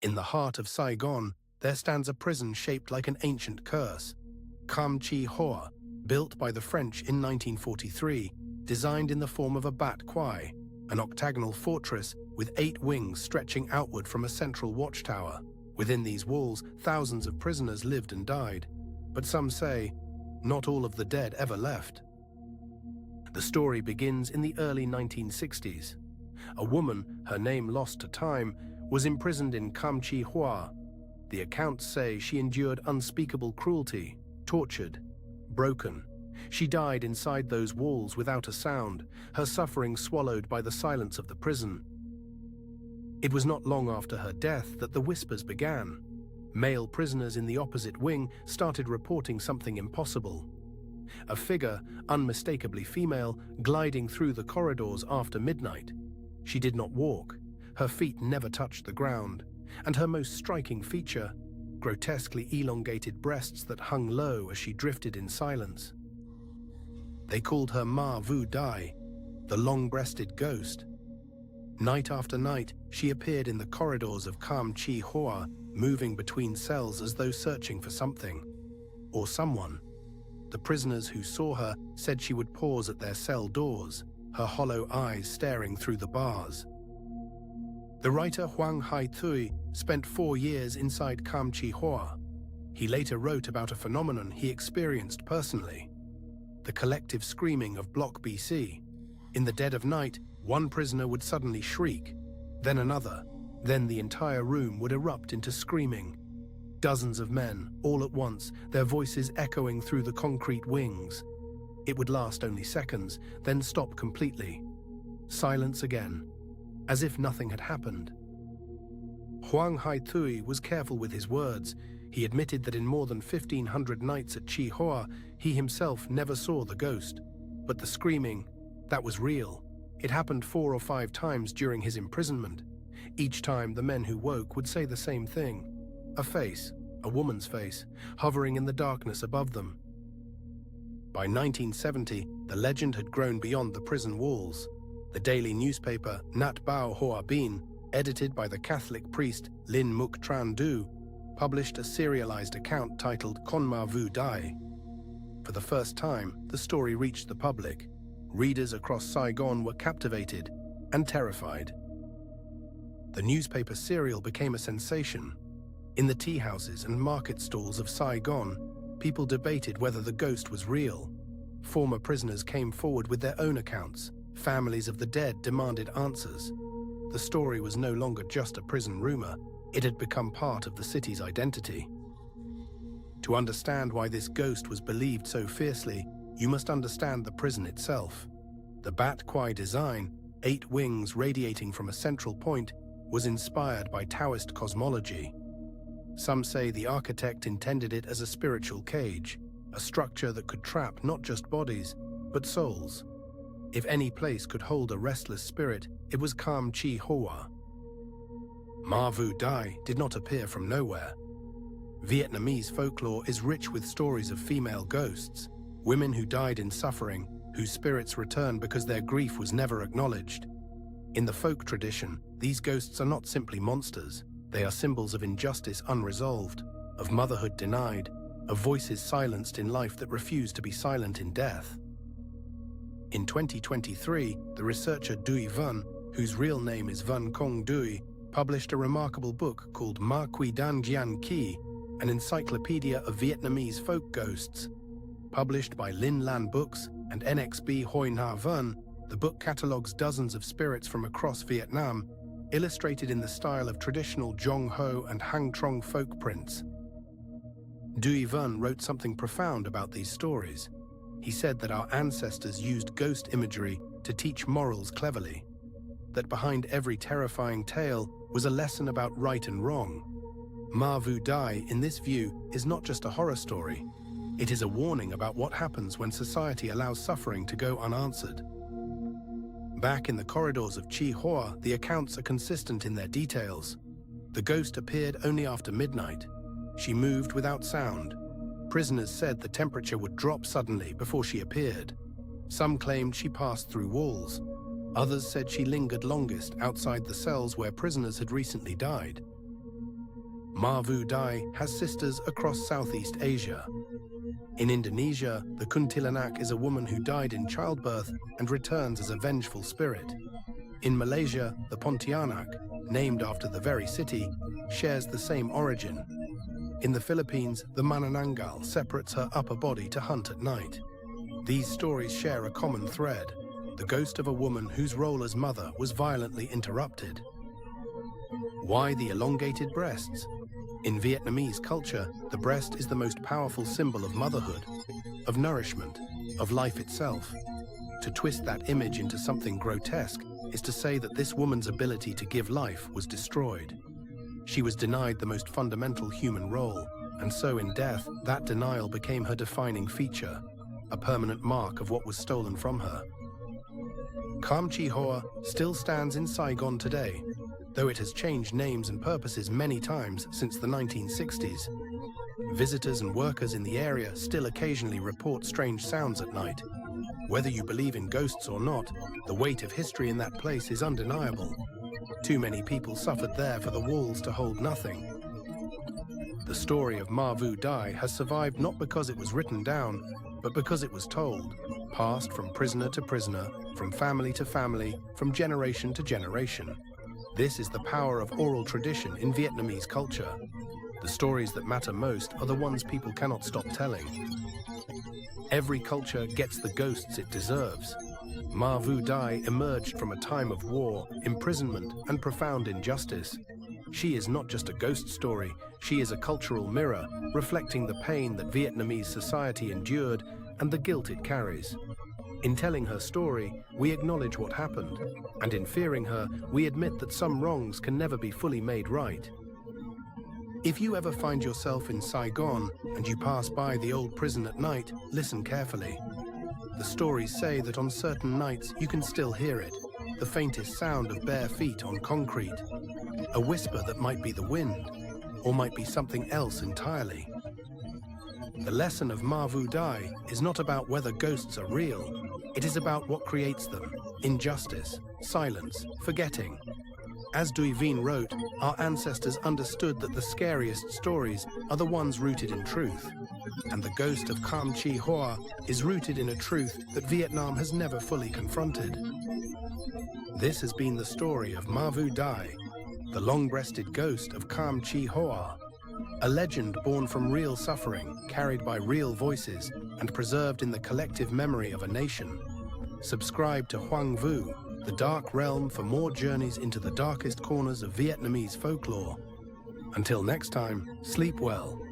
In the heart of Saigon, there stands a prison shaped like an ancient curse. Khám Chí Hòa, built by the French in 1943, designed in the form of a bat quai, an octagonal fortress with 8 wings stretching outward from a central watchtower. Within these walls, thousands of prisoners lived and died. But some say, not all of the dead ever left. The story begins in the early 1960s. A woman, her name lost to time, was imprisoned in Khám Chí Hòa. The accounts say she endured unspeakable cruelty, tortured, broken. She died inside those walls without a sound, her suffering swallowed by the silence of the prison. It was not long after her death that the whispers began. Male prisoners in the opposite wing started reporting something impossible. A figure, unmistakably female, gliding through the corridors after midnight. She did not walk, her feet never touched the ground, and her most striking feature, grotesquely elongated breasts that hung low as she drifted in silence. They called her Ma Vú Dài, the long-breasted ghost. Night after night, she appeared in the corridors of Khám Chí Hòa, moving between cells as though searching for something, or someone. The prisoners who saw her said she would pause at their cell doors, her hollow eyes staring through the bars. The writer Hoàng Hải Thủy spent 4 years inside Khám Chí Hòa. He later wrote about a phenomenon he experienced personally: the collective screaming of Block BC. In the dead of night, one prisoner would suddenly shriek, then another, then the entire room would erupt into screaming. Dozens of men, all at once, their voices echoing through the concrete wings. It would last only seconds, then stop completely. Silence again, as if nothing had happened. Hoàng Hải Thủy was careful with his words. He admitted that in more than 1,500 nights at Chí Hòa, he himself never saw the ghost. But the screaming, that was real. It happened 4 or 5 times during his imprisonment. Each time the men who woke would say the same thing. A face, a woman's face, hovering in the darkness above them. By 1970, the legend had grown beyond the prison walls. The daily newspaper Nhật Báo Hòa Bình, edited by the Catholic priest Linh published a serialized account titled Con Ma Vú Dài. For the first time, the story reached the public. Readers across Saigon were captivated and terrified. The newspaper serial became a sensation. In the tea houses and market stalls of Saigon, people debated whether the ghost was real. Former prisoners came forward with their own accounts. Families of the dead demanded answers. The story was no longer just a prison rumor. It had become part of the city's identity. To understand why this ghost was believed so fiercely, you must understand the prison itself. The bat quai design, 8 wings radiating from a central point, was inspired by Taoist cosmology. Some say the architect intended it as a spiritual cage, a structure that could trap not just bodies, but souls. If any place could hold a restless spirit, it was Khám Chí Hòa. Ma Vú Dài did not appear from nowhere. Vietnamese folklore is rich with stories of female ghosts, women who died in suffering, whose spirits returned because their grief was never acknowledged. In the folk tradition, these ghosts are not simply monsters. They are symbols of injustice unresolved, of motherhood denied, of voices silenced in life that refuse to be silent in death. In 2023, the researcher Duy Văn, whose real name is Văn Công Duy, published a remarkable book called Ma Quy Dan Gian Ki, an encyclopedia of Vietnamese folk ghosts. Published by Linh Books and NXB Hoi Nha Văn, the book catalogues dozens of spirits from across Vietnam, illustrated in the style of traditional Dong Ho and Hang Trong folk prints. Duy Văn wrote something profound about these stories. He said that our ancestors used ghost imagery to teach morals cleverly, that behind every terrifying tale was a lesson about right and wrong. Ma Vú Dài, in this view, is not just a horror story. It is a warning about what happens when society allows suffering to go unanswered. Back in the corridors of Chí Hòa, the accounts are consistent in their details. The ghost appeared only after midnight. She moved without sound. Prisoners said the temperature would drop suddenly before she appeared. Some claimed she passed through walls. Others said she lingered longest outside the cells where prisoners had recently died. Ma Vú Dài has sisters across Southeast Asia. In Indonesia, the Kuntilanak is a woman who died in childbirth and returns as a vengeful spirit. In Malaysia, the Pontianak, named after the very city, shares the same origin. In the Philippines, the Manananggal separates her upper body to hunt at night. These stories share a common thread: the ghost of a woman whose role as mother was violently interrupted. Why the elongated breasts? In Vietnamese culture, the breast is the most powerful symbol of motherhood, of nourishment, of life itself. To twist that image into something grotesque is to say that this woman's ability to give life was destroyed. She was denied the most fundamental human role, and so in death, that denial became her defining feature, a permanent mark of what was stolen from her. Khám Chí Hòa still stands in Saigon today, though it has changed names and purposes many times since the 1960s. Visitors and workers in the area still occasionally report strange sounds at night. Whether you believe in ghosts or not, the weight of history in that place is undeniable. Too many people suffered there for the walls to hold nothing. The story of Ma Vú Dài has survived not because it was written down, but because it was told, passed from prisoner to prisoner, from family to family, from generation to generation. This is the power of oral tradition in Vietnamese culture. The stories that matter most are the ones people cannot stop telling. Every culture gets the ghosts it deserves. Ma Vú Dài emerged from a time of war, imprisonment, and profound injustice. She is not just a ghost story, she is a cultural mirror, reflecting the pain that Vietnamese society endured and the guilt it carries. In telling her story, we acknowledge what happened, and in fearing her, we admit that some wrongs can never be fully made right. If you ever find yourself in Saigon and you pass by the old prison at night, listen carefully. The stories say that on certain nights you can still hear it, the faintest sound of bare feet on concrete, a whisper that might be the wind, or might be something else entirely. The lesson of Ma Vú Dài is not about whether ghosts are real, it is about what creates them: injustice, silence, forgetting. As Duy Văn wrote, our ancestors understood that the scariest stories are the ones rooted in truth, and the ghost of Khám Chí Hòa is rooted in a truth that Vietnam has never fully confronted. This has been the story of Ma Vú Dài, the long-breasted ghost of Khám Chí Hòa, a legend born from real suffering, carried by real voices, and preserved in the collective memory of a nation. Subscribe to Hoang Vu, the Dark Realm, for more journeys into the darkest corners of Vietnamese folklore. Until next time, sleep well.